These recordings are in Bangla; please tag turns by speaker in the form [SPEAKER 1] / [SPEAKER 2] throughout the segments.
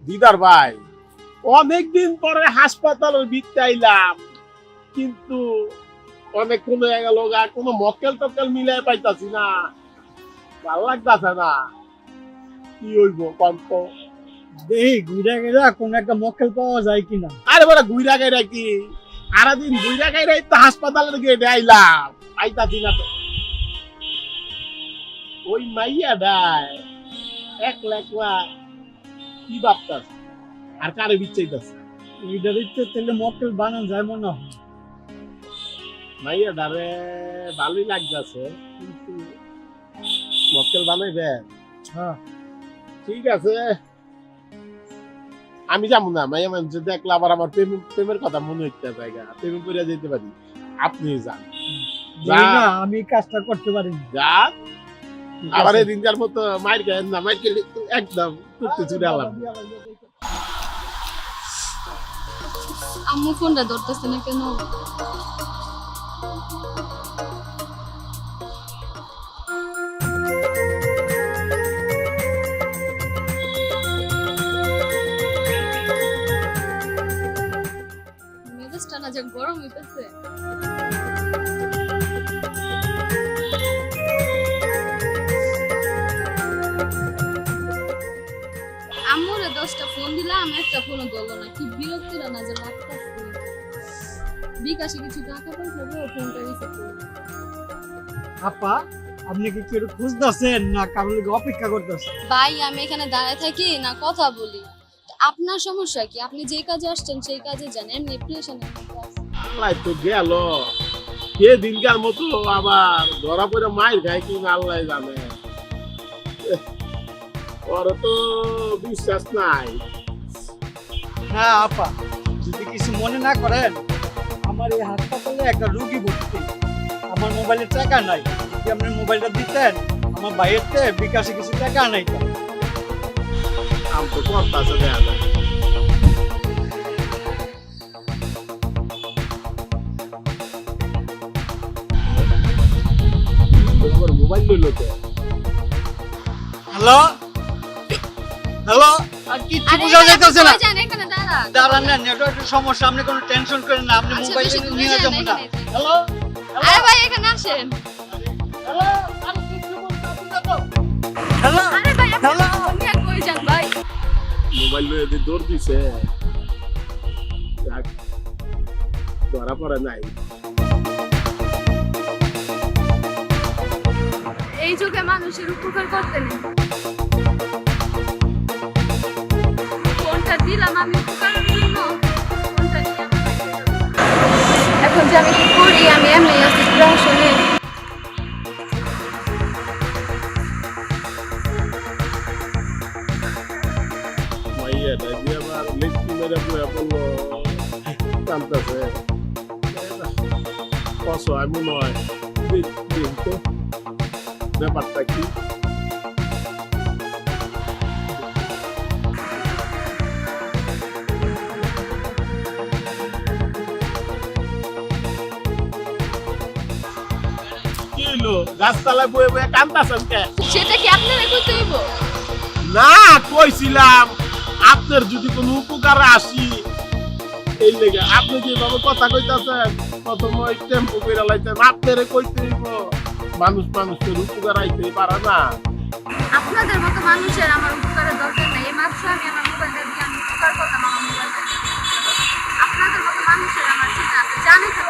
[SPEAKER 1] দিদার ভাই, অনেকদিন পরে হাসপাতালের ভিতরে আইলাম, কিন্তু অনেকক্ষণ হয়ে গেল, আর কোনো মক্কেল টক্কেল মিলাই পাইতাছি না, ভাল লাগতাছে না। কি হইব কন্ত?
[SPEAKER 2] দেহি ঘুরে গেরা কোন একটা মক্কেল পাওয়া যায় কিনা।
[SPEAKER 1] আরে বড় গুইরা গাইরা কি সারাদিন গুইরা গাইরাই তো হাসপাতালের গেটে আইলাম, পাইতাছি না তো। ওই মাইয়া ডাই এক লাখ কি ভাবতাস আর কারে বিচ্ছাইতাছে?
[SPEAKER 2] এইটা দিতে তাহলে মক্কেল বানানো যায় মনে হয়।
[SPEAKER 1] মাইয়া ডারে ভালোই লাগতেছে, কিন্তু মক্কেল বানাইবে?
[SPEAKER 2] হ্যাঁ
[SPEAKER 1] ঠিক আছে, আমি যাবো না। মাইয়া মানুষ দেখলে আবার আমার প্রেমের কথা মনে হইতে জায়গা প্রেমে করে যেতে পারি। আপনি যান,
[SPEAKER 2] জানি না আমি কাজটা করতে পারি না।
[SPEAKER 1] যান। আবার এই দিনকার মতো মাইর খায় না, মাইর খেলে একদম করতে চুরে আলাম।
[SPEAKER 3] আম্মু ফোনটা ধরতেছে না কেন? মেজাজটা না যে গরম হইতেছে। আম্মুরে 10টা ফোন দিলাম, একটা ফোনও ধরলো না। কি বিরক্তির না যে লাগতেছে। বিকাশে কিছু টাকা পয়সা দিয়ে ফোনটা রিসিভ করলো।
[SPEAKER 2] আপা আপনি কি কেউ খুঁজতেছেন না কারোর লাগি অপেক্ষা করতেছেন?
[SPEAKER 3] ভাই আমি এখানে দাঁড়ায় থাকি না কথা বলি, আপনার সমস্যা কি? আপনি যে কাজে আসছেন সেই কাজে যান, এমনি প্রিয়সনের মধ্যে আছেন।
[SPEAKER 1] আল্লাহ তো গেল, কে দিনকার মতো আবার ধরা পড়ে মাইর খায় কি না আল্লাহ জানে। ওর তো বিশ্বাস নাই।
[SPEAKER 2] হ্যাঁ আপা, যদি কিছু মনে না করেন, আমার এই হাসপাতালে একটা রোগী ভর্তি, আমার মোবাইলে টাকা নাই। যদি আপনি মোবাইলটা দিতেন, আমার বাইরেতে বিকাশে কিছু টাকা নাই।
[SPEAKER 1] আম তো করতেছে দেখা যায়। মোবাইল লইল তো।
[SPEAKER 2] হ্যালো হ্যালো, আর কিছু বোঝা যাইতেছে না।
[SPEAKER 3] কই যান? এখানে দাঁড়ান।
[SPEAKER 2] দাঁড়ান না, নেটওয়ার্কের সমস্যা, আপনি কোনো টেনশন করেন না, আপনি
[SPEAKER 3] আচ্ছা,
[SPEAKER 2] মোবাইল
[SPEAKER 3] বেশি দূরে
[SPEAKER 2] নিয়ে
[SPEAKER 3] যান
[SPEAKER 2] যাবেন
[SPEAKER 3] না,
[SPEAKER 2] না।
[SPEAKER 3] এখানে।
[SPEAKER 2] হ্যালো
[SPEAKER 3] আরে ভাই এখানে আসেন।
[SPEAKER 2] হ্যালো, আমি কিছু বলতেছি না তো। হ্যালো
[SPEAKER 3] আরে ভাই
[SPEAKER 2] হ্যালো,
[SPEAKER 3] আপনি আর কই যান ভাই?
[SPEAKER 1] মোবাইল লইয়ে দিয়ে দৌড় দিছে, যাক, ধরা পড়ে নাই।
[SPEAKER 3] এই যুগে মানুষের উপকার করতে নেই। ফোনটা দিলাম আমি উপকারের জন্য, ফোনটা নিয়ে আমি বাইরে যাবো। এখন যে আমি কি করি? আমি এমনি আছি প্রশাসনে।
[SPEAKER 1] মাইয়া দাদি আবার লেটকি মেরে বয়ে পড়লো, কাঁদতেছে। কসো আমি নয়, দিন তো ব্যাপারটা কি? কি হইলো? গাছতলায় বয়ে বয়ে কাঁদতেছেন কে?
[SPEAKER 3] সেটা কি আপনারা কইতে হইব?
[SPEAKER 1] না, কইছিলাম আপনার যদি কোনো উপকার আসি, এই লেগে আপনি যেভাবে কথা কইতাছেন, প্রথম ওই টেম্পো করে লাইছেন, আপনারে কইতে হইব। মানুষ মানুষের উপকার আইতেই পারে না।
[SPEAKER 3] আপনাদের মতো মানুষের আমার উপকারের দরকার নাই। এই মাত্র আমি আমার মোবাইলটা দিয়ে আমি উপকার করলাম আমার মোবাইলটা দিয়ে। আপনাদের মতো মানুষের আমার চিন্তা আছে, জানি তো।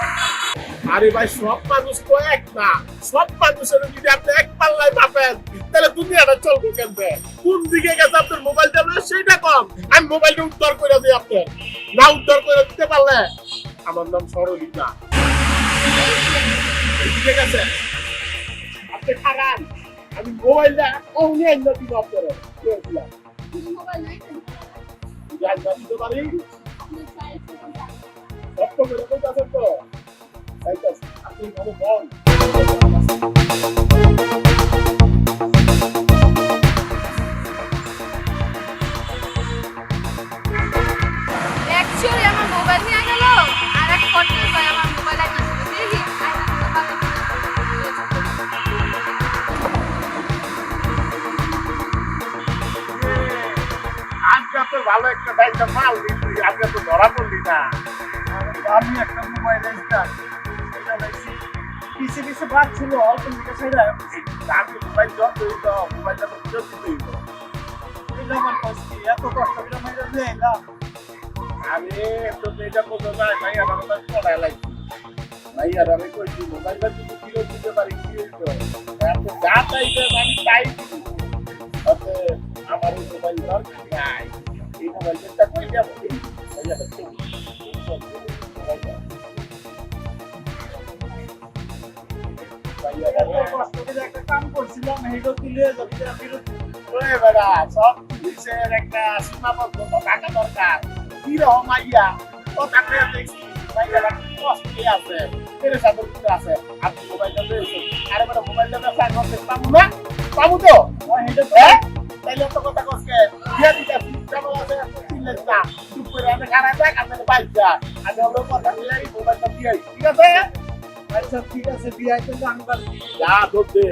[SPEAKER 1] আরে ভাই, সব মানুষ তো এক না। সব মানুষের যদি আপনি এক পাল্লায় মাপেন, তাহলে দুনিয়াটা চলবে কেমনে? কোন দিকে গেছে আপনার মোবাইলটা, সেইটা কম। আমি মোবাইলটা উদ্ধার করে দিই, আপনি না উদ্ধার করে দিতে পারলে আমার নাম সরলিতা। ঠিক আছে, আপনি খারাপ, আমি মোবাইলটা অন্য দিব আপনার।
[SPEAKER 3] মোবাইল নাই তো?
[SPEAKER 1] দিতে পারি
[SPEAKER 3] আপনি চাইছেন
[SPEAKER 1] সত্য করে কইতাছেন তো? চাইতাছি, আপনি ভালো বল।
[SPEAKER 3] অ্যাকচুয়ালি আমার মোবাইল নিয়ে গেল আর এক কর্নার ভাই আমার মোবাইল একটা ছিল দেখি
[SPEAKER 1] আজকে তো ভালো একটা ডাইটা মাল দিলি, আজকে তো ধরা পড়লি না।
[SPEAKER 2] আমি একটা মোবাইল স্টার সেটা লাইছি পিছে পিছে বাদ ছিল অল্প দিকে ছেড়ে
[SPEAKER 1] আমি মোবাইল যত হইতো, মোবাইলটা তো ফেরত দিতে হইতো।
[SPEAKER 2] এটা আমার কষ্ট এত কষ্ট করে মাইরা দিয়ে এলাম
[SPEAKER 1] আরে তো এটা কোথাও নাই, ভাই আমার কথা পড়ায় লাগছে। ভাই আর আমি কইছি মোবাইলটা যদি ফেরত দিতে পারি কি হইতো? এত যা চাইবে আমি তাই দিব। অতএব আমার এই মোবাইল দরকার নাই। এই মোবাইলটা কই যাবো? মোবাইলটা তো
[SPEAKER 2] কষ্ট করে একটা কাম করছিলাম হেডো তুলে যদি ফেরত
[SPEAKER 1] ওরে বেড়া, সব পুলিশের একটা সীমাবদ্ধতা থাকা দরকার। কিরকম মাইয়া ও তাকে দেখছি মাইয়ারা কষ্টে আছে, পেরেশান করতে আছে। আপনি মোবাইলটা পেয়েছেন, আরে বেটা মোবাইলটা ব্যবসা করতে পাবো না? পাবো তো?
[SPEAKER 2] হেডো
[SPEAKER 1] হ্যাঁ? তাইলে তো কথা কসকে দিয়া দিতে কেমন আছে চিনলেন না, চুপ করে আমি খারাপ যাক, আপনাকে বাইক যা, আমি হলো কথা দিয়ে মোবাইলটা দিয়ে, ঠিক আছে?
[SPEAKER 2] আচ্ছা ঠিক আছে বিয়ে তো আমি পারবো
[SPEAKER 1] যা ধরতে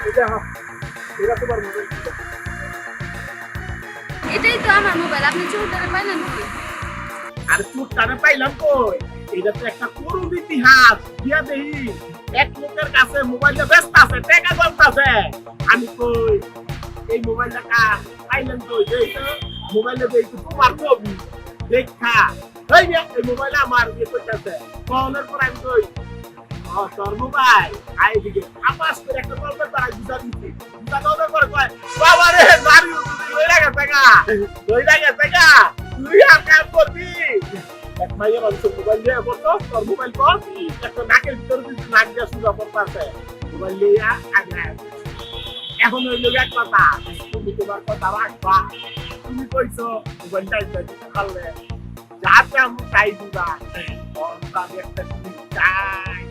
[SPEAKER 2] এটা
[SPEAKER 1] এটা তোমার মোবাইল।
[SPEAKER 3] এটাই তো আমার মোবাইল, আপনি চোর ধরে পাইলেন কি?
[SPEAKER 1] আর চুটটারে পাইলাম কই? এটা তো একটা করুণ ইতিহাস। দিয়া দেহি এক লোকের কাছে মোবাইলটা ব্যস্ত আছে, টাকা জমতাছে। আমি কই এই মোবাইলটা পাইলেন কই? এই তো মোবাইলে দেই তো তোমার ছবি দেখা। এই যে এই মোবাইল আমার ইয়ে করতেছে। ফোনের পর আমি কই তোর মোবাইল আই দিকে আপাস করে একটা গল্পের দ্বারা বুঝা দিচ্ছি। বুঝা দেওয়ার পর কয় বাবা রে নারী লইরা গেছে গা, লইরা গেছে গা, তুই আর কাম করবি। এক মাইয়া মানুষের মোবাইল দিয়ে বলতো তোর মোবাইল কর, একটা নাকের ভিতরে দিচ্ছি, নাক দিয়ে সুজা করতেছে। মোবাইল লিয়া আগে এখন ওই লোক এক কথা, তুমি তোমার কথা রাখবা। তুমি কইছো মোবাইলটা দিতে পারলে যাতে আমি চাই দিবা, আমি একটা জিনিস চাই।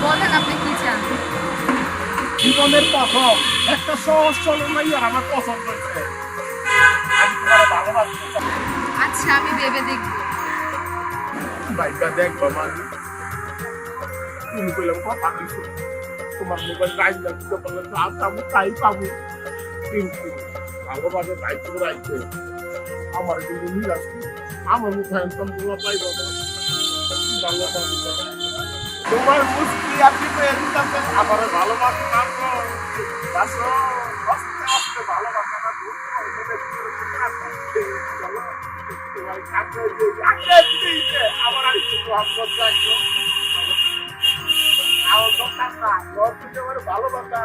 [SPEAKER 3] বলেন আপনি কি চান?
[SPEAKER 1] জীবনের প্রথম একটা সহজ সরল মাইয়ার আমার পছন্দ হয়েছে। আমি তোমার ভালোবাসি।
[SPEAKER 3] আচ্ছা আমি ভেবে দেখবো।
[SPEAKER 1] বাইকটা দেখবো মানে তুমি কইলাম কথা দিছো, তোমার মোবাইল রাইজ দিতে পারলে তো আমি তাই পাবো। কিন্তু ভালোবাসে দায়িত্ব রাখছে আমার কিন্তু নিরাশ নেই। আমার মুখে একদম তোমার পাইব না। ভালোবাসি তোমার মুশকিল আপনি পেয়ে দিতে আমার ভালোবাসা না তো বাসো আস্তে আস্তে ভালোবাসাটা ধরতে হবে। চলো তোমার কাছে যে আগে দিতে আমার আর কিছু হাত রাখবো। আমার দরকার না, তোর থেকে আমার ভালোবাসা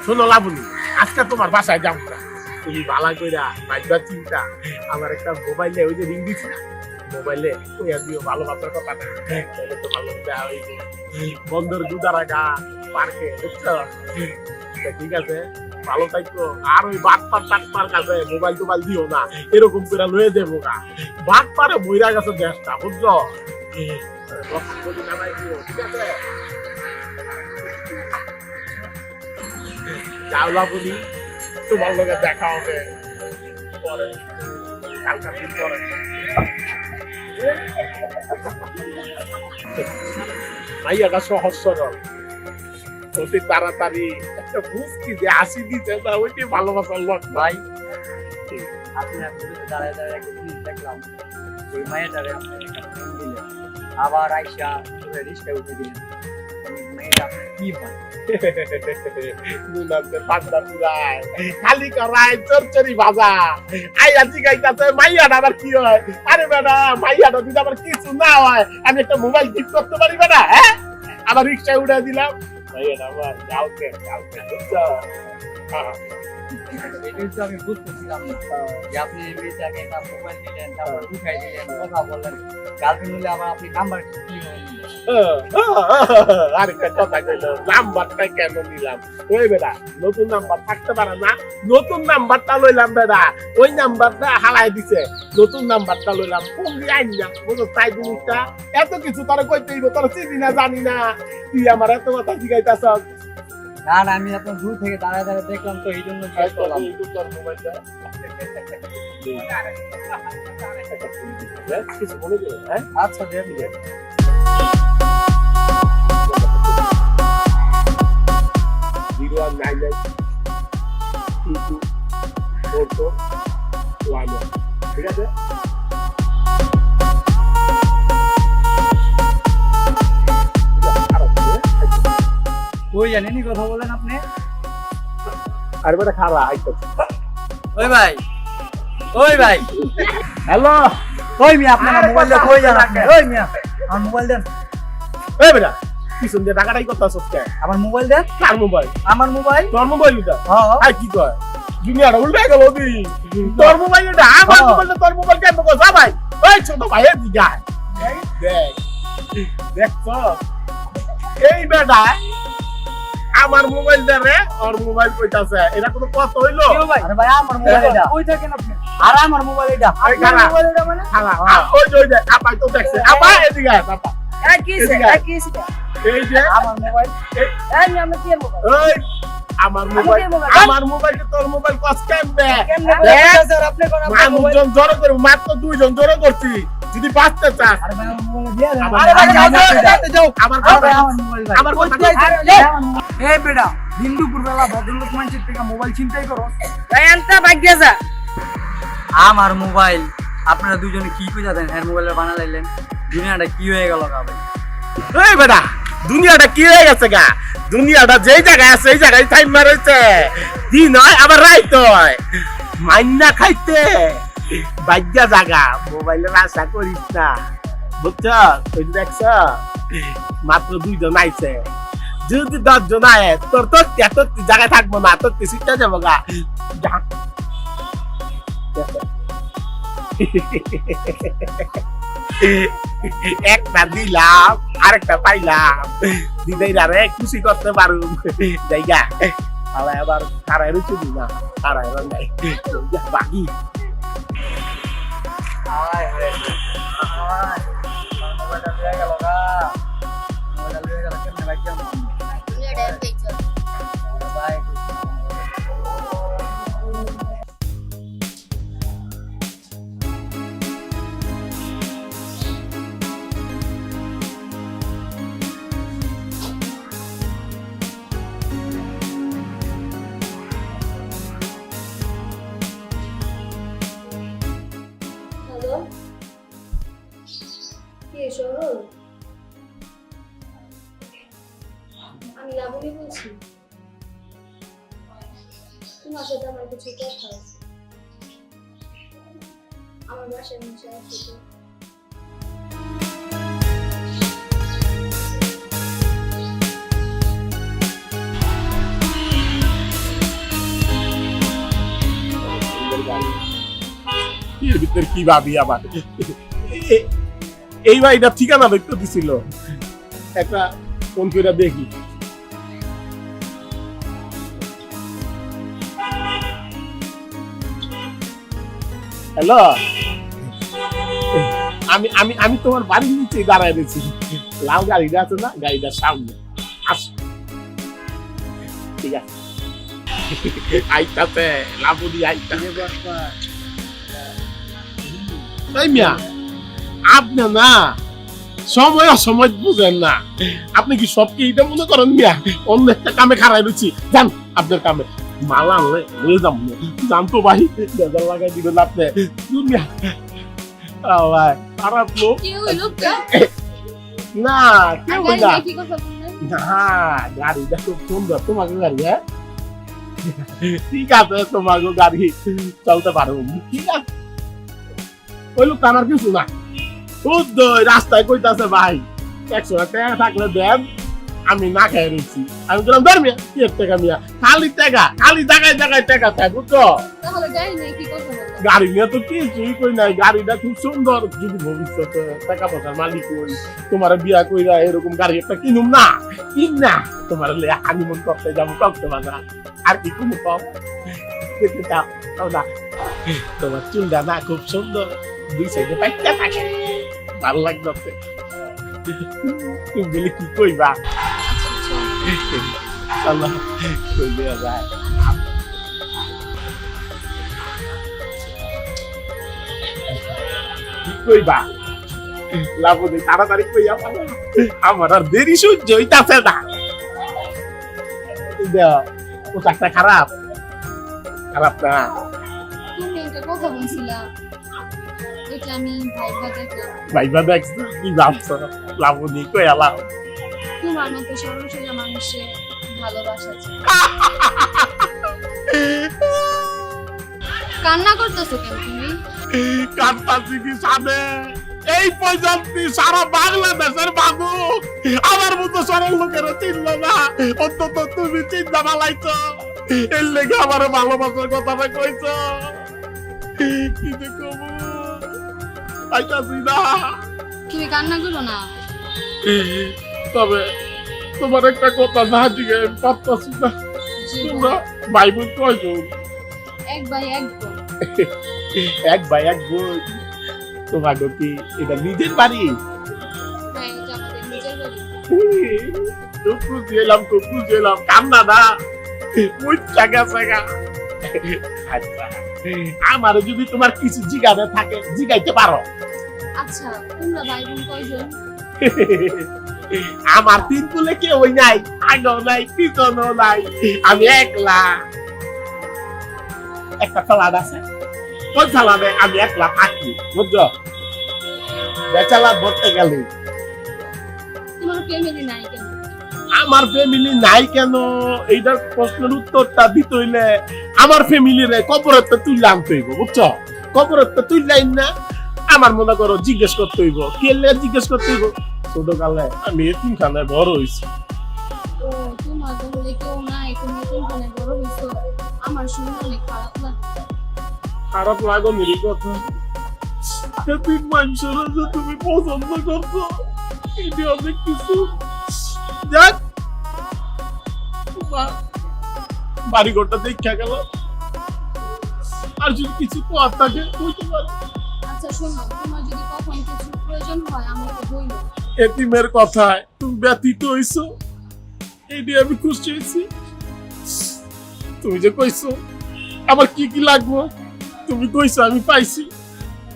[SPEAKER 1] শোনো লাবণী, আজকে তোমার বাসায় যাবো না। তুমি ভালো কইরা ভাইবা চিন্তা আমার একটা মোবাইলে ওই যে রিং দিছি না, মোবাইলে কইয়া দিও ভালোবাসার কথা না, তাহলে তোমার লোক দেওয়া হইবে বন্দর দুদারাগা পার্কে, বুঝছো? ঠিক আছে, ভালো থাকো। আর ওই বাটপার টাটপার কাছে মোবাইল টোবাইল দিও না, এরকম করে লয়ে দেবো গা। বাটপারে মইরা গেছে দেশটা, বুঝছো? ঠিক আছে, চাওলা বলি তোমার লোকের দেখা হবে পরে, কালকার দিন পরে। মাইয়াটা সহজ সরল, অতি তাড়াতাড়ি একটা বুঝকি যে আসি দিতে না, ওইটি ভালোবাসার লোক ভাই।
[SPEAKER 2] আপনি দাঁড়ায় দাঁড়ায় একটা জিনিস দেখলাম, ওই মায়েটারে আপনি দিলেন, আবার আইসা রিস্কায় উঠে দিলেন, মেয়েটা আপনার কি হয়?
[SPEAKER 1] খালি করাই চরচরি ভাজা আইয়া জিগাইতাছে মাইয়াটা আবার কি হয়? আরে বেটা মাইয়াটা যদি আবার কিছু না হয়, আমি একটা মোবাইল গিফট করতে পারি বেটা? হ্যাঁ, আবার রিক্সায় উঠে দিলাম, মাইয়াটা আবার কালকে বুঝছো?
[SPEAKER 2] এটাই তো আমি বুঝতেছিলাম না যে আপনি মেয়েটাকে একটা মোবাইল দিলেন, তারপর উঠাই দিলেন, কথা বললেন, গার্লফ্রেন্ড হলে আবার আপনি নাম্বার কি হয়
[SPEAKER 1] আরেকটা কথা কইলো নাম্বারটা কেন নিলাম ওই বেটা নতুন নাম্বার থাকতে পারে না নতুন নাম্বারটা লইলাম বেটা ওই নাম্বারটা হালাই দিছে নতুন নাম্বারটা লইলাম ফোন দিয়ে আইন না বুঝো তাই জিনিসটা এত কিছু তোরা কইতে হইব তোরা চিনি না জানি না তুই আমার এত কথা জিগাইতাছ
[SPEAKER 2] না না আমি আপনার দূর থেকে দাঁড়ায় দাঁড়ায় দেখলাম তো এই জন্য জিজ্ঞেস করলাম।
[SPEAKER 1] কিছু বলে দেবে হ্যাঁ
[SPEAKER 2] আচ্ছা দেন দেন।
[SPEAKER 1] 0199224411 ঠিক আছে
[SPEAKER 2] ওই জানেনই কথা বলেন আপনি।
[SPEAKER 1] আর বেটা খারাপ আইতেছে
[SPEAKER 2] ওই ভাই ওই ভাই
[SPEAKER 1] হ্যালো
[SPEAKER 2] ওই মিয়া আপনার মোবাইলটা কই যান আপনি? ওই মিয়া আমার মোবাইল দেন।
[SPEAKER 1] এই বেটা পিছন দিয়ে টাকাটাই করতেছ কে
[SPEAKER 2] আমার মোবাইল দেন।
[SPEAKER 1] কার মোবাইল
[SPEAKER 2] আমার মোবাইল।
[SPEAKER 1] তোর মোবাইল এটা
[SPEAKER 2] হ্যাঁ
[SPEAKER 1] আর কি কয় দুনিয়াটা উল্টে গেল দি তোর মোবাইল এটা আমার মোবাইলটা তোর মোবাইল কেন কো যা ভাই ওই ছোট ভাই এদিকে আয় এই দেখ দেখছ এই বেটা আমার মোবাইল দে রে ওর মোবাইল কইতাছে এটা কোনো কথা হইলো
[SPEAKER 2] আরে ভাই আমার মোবাইল এটা কই থাকেন আপনি? আর আমার মোবাইল এটা
[SPEAKER 1] এই
[SPEAKER 2] আপনার
[SPEAKER 1] খারাপ।
[SPEAKER 2] মোবাইল এটা মানে
[SPEAKER 1] খারাপ ওই যে ওই যে আপাই তো দেখছে আপা এদিকে আয় আপা এই যে
[SPEAKER 2] আমার মোবাইল
[SPEAKER 1] এই ওই আমার মোবাইল আমার মোবাইল তোর মোবাইল কস কেমবে
[SPEAKER 2] স্যার আপনি কোন
[SPEAKER 1] মানুষজন জড়ো করে মাত্র দুইজন জড়ো করছি যদি বাঁচতে চাস
[SPEAKER 2] আরে ভাই আমার মোবাইল দিয়ে দেন।
[SPEAKER 1] আমার
[SPEAKER 2] আরে ভাই
[SPEAKER 1] মোবাইল
[SPEAKER 2] যাও
[SPEAKER 1] আমার
[SPEAKER 2] আরে
[SPEAKER 1] কথা
[SPEAKER 2] আমার মোবাইল ভাই
[SPEAKER 1] আমার কথা
[SPEAKER 4] এই বেটা হিন্দুপুর বেলা ভদ্রলোক মানুষের থেকে মোবাইল চিন্তাই করো আমার মোবাইল আপনারা দুজনে কি কইরা দেন এর মোবাইল বানালাইলেন দুনিয়াটা কি হয়ে গেল গা ভাই
[SPEAKER 1] এই বেটা দুনিয়াটা কি হয়ে গেছে গা দুনিয়াটা যেই জায়গায় আছে সেই জায়গায় টাইম মারছে দিন হয় আবার রাইত হয় মাইন্না খাইতে বাজ্যা জায়গা মোবাইলের আশা করিস না বুঝছ ওই যে দেখছ মাত্র দুইজন আইছে যদি 10 জন আয় তোর তো এত জায়গায় থাকবো না তোর সিটটা যাবো গা যা। একটা দিলাম আরেকটা পাইলাম দিদাই রে খুশি করতে পারুম জায়গা আবার তারাই রুচি না তারাই নাই বাকি
[SPEAKER 2] হায় হায় হায় মোবাইলটা দিয়ে গেল গা মোবাইলটা দিয়ে গেল কেমনে ভাই কেমন ভাই
[SPEAKER 3] হ্যালো কে শহর আমি লাবণী বলছি তোমার সাথে আমার কিছু কথা আছে আমার বাসায় নিচে আছে তো
[SPEAKER 1] এর ভিতর কি ভাবি আবার এই ভাইটা ঠিকানা দেখতে দিছিল একটা ফোন করে দেখি হ্যালো আমি আমি আমি তোমার বাড়ির নিচে দাঁড়ায় রয়েছি লাল গাড়িটা আছে না গাড়িটার সামনে আস ঠিক আছে আইতাছে লাবুদি আইতাছে তাই মিয়া আপনি না সময় অসময় বুঝেন না আপনি কি সবকে এটা মনে করেন মিয়া অন্য একটা কামে খারাই রয়েছি যান আপনার কামে মালা আনলে নিয়ে যাম যান তো ভাই বেজার লাগাই দিবেন আপনি মিয়া ভাই খারাপ লোক
[SPEAKER 3] কি হলো লোকটা
[SPEAKER 1] না কেউ
[SPEAKER 3] গাড়ি
[SPEAKER 1] না
[SPEAKER 3] কি কথা বললেন
[SPEAKER 1] না গাড়িটা খুব সুন্দর তোমাকে গাড়ি হ্যাঁ ঠিক আছে তোমাকে গাড়ি চলতে পারো ঠিক আছে ওই লোকটা আমার কিছু না শুদ্ধ রাস্তায় কইতাছে ভাই 100 টাকা থাকলে দেন আমি না খাই রয়েছি আমি বললাম ধর্মিয়া কি টাকা মিয়া খালি টাকা খালি জায়গায় জায়গায় টাকা থাক বুঝছো
[SPEAKER 3] তাহলে গাড়ি নেই কি কথা বললেন
[SPEAKER 1] গাড়ি নিয়ে তো কিছুই কই নাই, গাড়িটা খুব সুন্দর। যদি ভবিষ্যতে টাকা পয়সার মালিক হই, তোমার বিয়া কইরা এরকম গাড়ি একটা কিনুম না, কিন না তোমার হানিমুন করতে যাবো কক্সবাজার। আর কি কোনো কম দেখতে চাও না? তোমার চুলটা না খুব সুন্দর, দুই সাইডে পাইটা থাকে, ভালো লাগবে। তুমি বলে কি কইবা? চলো কই দেওয়া যায়। কি কইবা? লাবণী তাড়াতাড়ি কইয়া পাবো, আমার আর দেরি সহ্য হইতাছে না। পোশাকটা খারাপ, খারাপ না?
[SPEAKER 3] তুমি একটা কথা বলছিলা, এটা আমি ভাইবা দেখলাম।
[SPEAKER 1] ভাইবা দেখছো কি ভাবছো? লাবণী কইয়া লাও।
[SPEAKER 3] তোমার মতো সরল সোজা মানুষের ভালোবাসা আছে। কান্না করতেছো কেন তুমি?
[SPEAKER 1] কান্তাছি কি সামনে? এই পর্যন্ত সারা বাংলাদেশের মানুষ আমার মতো সরল লোকেরা চিনল না, অন্তত তুমি চিন্তা পালাইছো। এর লেগে আমার ভালোবাসার কথাটা কইছো। কি যে কমু পাইতাছি না।
[SPEAKER 3] তুমি কান্না করো না।
[SPEAKER 1] তবে তোমার একটা কথা না জিগে পারতাছি না।
[SPEAKER 3] জীবন
[SPEAKER 1] তোমরা ভাই বোন কয়জন?
[SPEAKER 3] এক ভাই এক বোন।
[SPEAKER 1] এক ভাই এক বোন। তোমার কি এটা নিজের বাড়ি?
[SPEAKER 3] হ্যাঁ, এটা আমাদের নিজের বাড়ি।
[SPEAKER 1] খুব খুশি হলাম, খুব খুশি হলাম। কান্না না মুচ্ছা গেছে গা। আচ্ছা, আমার যদি তোমার কিছু জিজ্ঞাসা থাকে জিগাইতে পারো।
[SPEAKER 3] আচ্ছা, তোমরা ভাই বোন কয়জন?
[SPEAKER 1] আমার তিন কুলে কেউ নাই, আগেও নাই পিছনেও নাই, আমি একলা। একটা সালাদ আছে, ওই সালাদে আমি একলা থাকি, বুঝছো? বেচালা ধরতে গেলে
[SPEAKER 3] তোমার ফ্যামিলি নাই কেন?
[SPEAKER 1] আমার ফ্যামিলি নাই কেন এইটার প্রশ্নের উত্তরটা দিতে হইলে আমার ফ্যামিলির কবরতে তুললে আনতে হইব, বুঝছো? কবরতে তুললাই না, আমার মনে করো জিজ্ঞেস করতে হইব। কেলে জিজ্ঞেস করতে হইব? ছোট কালে আমি এতিমখানায় বড় হইছি।
[SPEAKER 3] ও, তোমার তাহলে কেউ নাই, তুমি এখানে বড় হইছো। আমার শুনে অনেক খারাপ লাগে।
[SPEAKER 1] খারাপ লাগো মেরি কথা। এতিম মানুষেরা যে তুমি পছন্দ করছো, এটি অনেক কিছু। যাক, বাড়িঘরটা দেখা গেল। আর যদি কিছু পথ থাকে বলতে পারো।
[SPEAKER 3] আচ্ছা শোনো, তোমার যদি কখন কিছু প্রয়োজন হয় আমাকে বইলো।
[SPEAKER 1] এতিমের কথায় তুমি ব্যথিত হইছো, এটি আমি খুশি হয়েছি। তুমি যে কইছো আমার কি কি লাগবে, তুমি কইছো আমি পাইছি।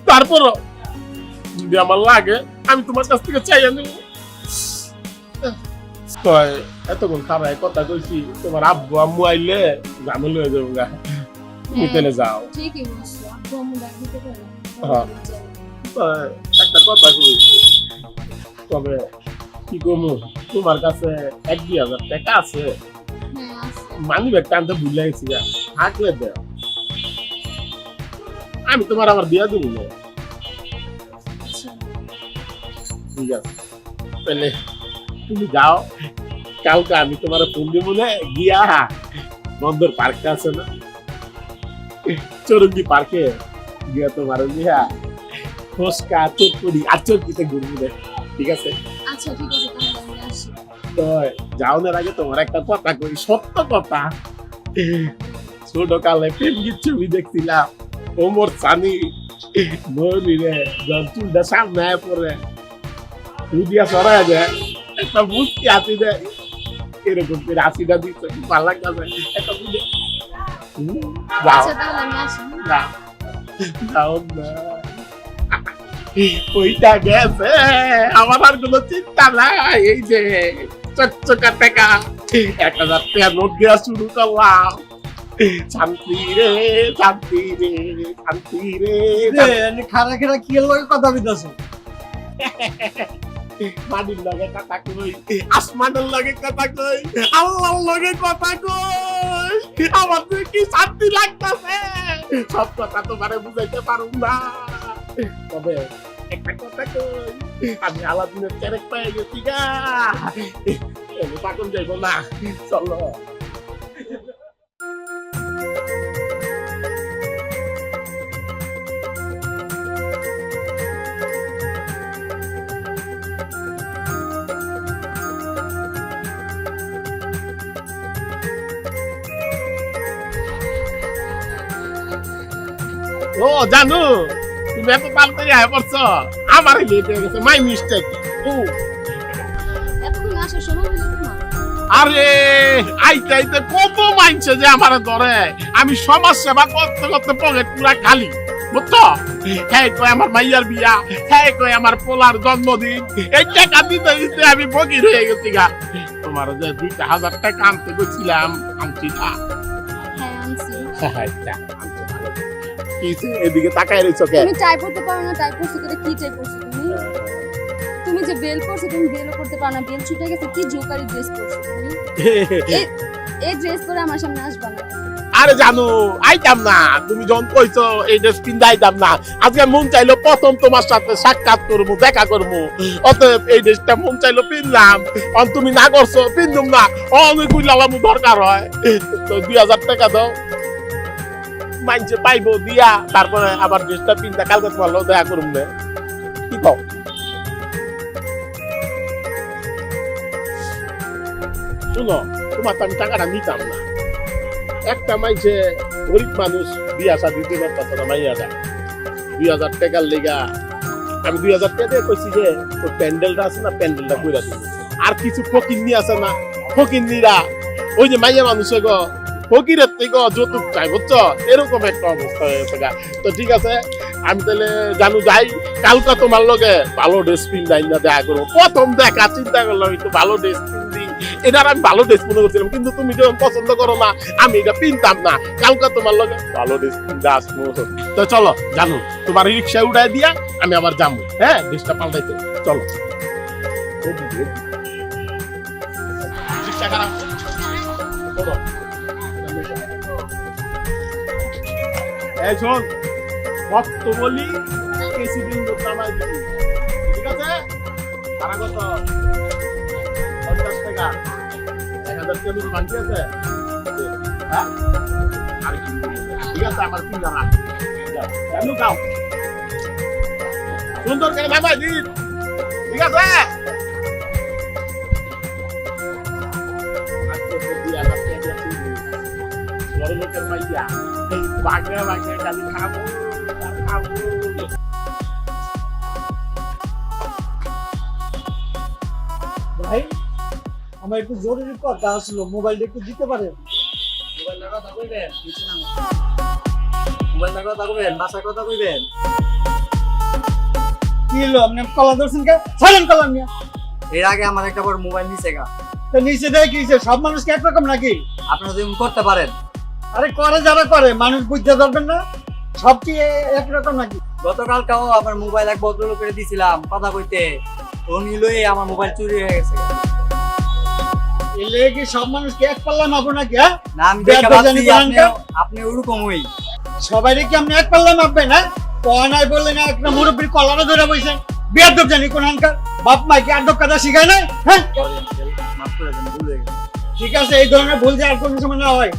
[SPEAKER 1] তারপরও যদি আমার লাগে আমি তোমার কাছ থেকে চাইয়া নেব। এতক্ষণ খারাপ কথা কইছি, তোমার আব্বু আম্মু আইলে ঝামেলা হয়ে যাবো গা। তুমি তেলে যাও।
[SPEAKER 3] ঠিকই বলছো, আব্বু আম্মু ডাকতে পারে।
[SPEAKER 1] হ্যাঁ। একটা কথা কই, তবে কি কমু, তোমার কাছে 1-2 হাজার টাকা আছে?
[SPEAKER 3] হ্যাঁ আছে।
[SPEAKER 1] মানি ব্যাগটা আনতে ভুলে গেছি, থাকলে দেও, আমি তোমার আবার দিয়া দেবো না।
[SPEAKER 3] আচ্ছা,
[SPEAKER 1] ঠিক আছে, তাহলে তুমি যাও। কালকে আমি তোমার ফোন দিব না, গিয়া বন্দর পার্কটা আছে না, চরঙ্গি পার্কে গিয়া তোমার গিয়া ফসকা চটপটি আর চটকিতে ঘুরবো না, ঠিক আছে?
[SPEAKER 3] আচ্ছা ঠিক আছে, তাহলে আমি আসি।
[SPEAKER 1] তো যাওয়ার আগে তোমার একটা কথা কই, সত্য কথা। ছোট কালে প্রেমগীত ছবি দেখছিলাম, ওমর সানি মনিরে যখন চুলটা সামনে পরে দুদিয়া সরাই দেয়, একটা মুস্তি হাসি দেয়, এরকম করে হাসিটা দিচ্ছে, খুব ভালো লাগছে। একটা বুঝে যাও,
[SPEAKER 3] আচ্ছা তাহলে আমি আসি।
[SPEAKER 1] না যাও না, ওইটা গেছে, আমার আর কোনো চিন্তা নাই। এই যে চকচকা টাকা 1,000 টাকা নোট দেওয়া শুরু করলাম। শান্তি রে, শান্তি রে, শান্তি রে।
[SPEAKER 2] খারা খারা কি লগে কথা কইতাছো?
[SPEAKER 1] মাটির লগে কথা কই, আসমানের লগে কথা কই, আল্লাহর লগে কথা কই, আমার তো কি শান্তি লাগতাছে। সব কথা তোমারে বুঝাইতে পারুম না, তবে একটা কথা কই, আমি আলাদিনের ক্যারেক্ট পেয়ে গেছি গা। পাগল যাইব না, চলো। ও জানো তুমি এত তাড়াতাড়ি আয় পড়ছো আমার লেট হয়ে গেছে মাই মিস্টেক ও
[SPEAKER 3] এতক্ষণ আসার সময় হলো না।
[SPEAKER 1] আরে আইতে আইতে কত মাইনছে যে আমার ধরে আমি সমাজ সেবা করতে করতে পকেট পুরা খালি বুঝছো হ্যাঁ কই আমার মাইয়ার বিয়া হ্যাঁ কই আমার পোলার জন্মদিন এই টাকা দিতে দিতে আমি ফকির হয়ে গেছি গা তোমার যে 2,000 টাকা আনতে গেছিলাম আনছি না
[SPEAKER 3] হ্যাঁ আনছি।
[SPEAKER 1] কিসে এদিকে তাকায় রইছো কে
[SPEAKER 3] তুমি টাইপ করতে পারো না, টাইপ করছো তো কি টাইপ করছো তুমি? তুমি যে বেল করছো তুমি বেলও করতে পারো না, বেল ছুটে গেছে, কি জোকারি ড্রেস করছো তুমি? এই ড্রেস পরে আমার সামনে আসবা না।
[SPEAKER 1] আরে জানো আইতাম না তুমি যখন কইছো এই ড্রেস পিন্ধে আইতাম না আজকে মন চাইলো প্রথম তোমার সাথে সাক্ষাৎ করবো দেখা করবো অতএব এই ড্রেসটা মন চাইলো পিনলাম অন তুমি না করছো পিন্দুম না অনেক লালামু দরকার হয় তো 2,000 টাকা দাও মাইনছে পাইবো দিয়া তারপরে আবার ড্রেসটা পিনতে কালকে তোমার লোক দেখা করুম না কি কও শুনো তোমার তো আমি টাকাটা নিতাম না একটা মাইছে গরিব মানুষ বিয়া শাদি দিতে পারতো না মাইয়াটা 2,000 টাকার লেগা আমি 2,000 টাকা দিয়ে কইছি যে ওই প্যান্ডেলটা আছে না প্যান্ডেলটা কইরা দিবি আর কিছু ফকিন্নি আছে না ফকিন্নিরা ওই যে মাইয়া মানুষে গো ফকিরের থেকে যৌতুক চাই বুঝছো এরকম একটা অবস্থা হয়েছে গা তো ঠিক আছে আমি তাহলে জানু যাই কালকে তোমার লগে ভালো ড্রেস পিন্ধাই না দেখা করবো প্রথম দেখা চিন্তা করলাম একটু ভালো ড্রেস পিন্দি এটার আমি ভালো ড্রেস মনে করছিলাম কিন্তু তুমি যখন পছন্দ করো না আমি এটা পিনতাম না কালকে তোমার লগে ভালো ড্রেস পিনতে আসবো তো চলো জানো তোমার রিক্সা উঠাই দিয়া আমি আবার যাবো হ্যাঁ ড্রেসটা পাল্টাইতে চলো রিক্সা খারাপ চলো এই শোন কত বলি কেসি দিন নামাই দিবি ঠিক আছে ভাড়া কত 50 টাকা 1,000 টাকা বাকি আছে হ্যাঁ আর কি ঠিক আছে আমার তিন জানা জানো গাও সুন্দর করে নামাই দিন ঠিক আছে আজকে তো দিয়া লাগছে বড় লোকের মাইয়া এই বাগে বাগে খালি খাবো আর খাবো
[SPEAKER 2] ভাই আমার একটু জরুরি কথা আসলো, মোবাইলটা একটু দিতে পারেন?
[SPEAKER 4] মোবাইলের কথা কইবেন কিছু না মোবাইলের কথা কইবেন বাসার কথা কইবেন
[SPEAKER 2] কি হলো আপনি কলা ধরছেন কে? ছাড়েন কলা নিয়ে।
[SPEAKER 4] এর আগে আমার একটা বড় মোবাইল নিছে গা
[SPEAKER 2] তো নিচে দেয় কি হইছে? সব মানুষ কি একরকম নাকি?
[SPEAKER 4] আপনারা যদি করতে পারেন
[SPEAKER 2] আরে করে যারা করে মানুষ বুঝতে পারবেন না সব কি একরকম নাকি?
[SPEAKER 4] গতকালকেও আমার মোবাইল এক ভদ্রলোকের দিছিলাম কথা কইতে উনি লয়ে আমার মোবাইল চুরি হয়ে গেছে
[SPEAKER 2] এলে কি সব মানুষ কি এক পাল্লা মাপো নাকি? হ্যাঁ
[SPEAKER 4] না আমি দেখে ভাবছি আপনি ওরকমই
[SPEAKER 2] সবাই কি আপনি এক পাল্লা মাপবেন? হ্যাঁ পয়নায় বললেন একটা মুরব্বীর কলারও ধরে বইছেন বিয়াদব জানি কোন হানকার বাপ মা কি আদব কথা শিখায় না? হ্যাঁ
[SPEAKER 4] মাফ করে দেন ভুল হয়ে গেছে
[SPEAKER 2] ঠিক আছে এই ধরনের ভুল যে আর কোনো সময় না হয়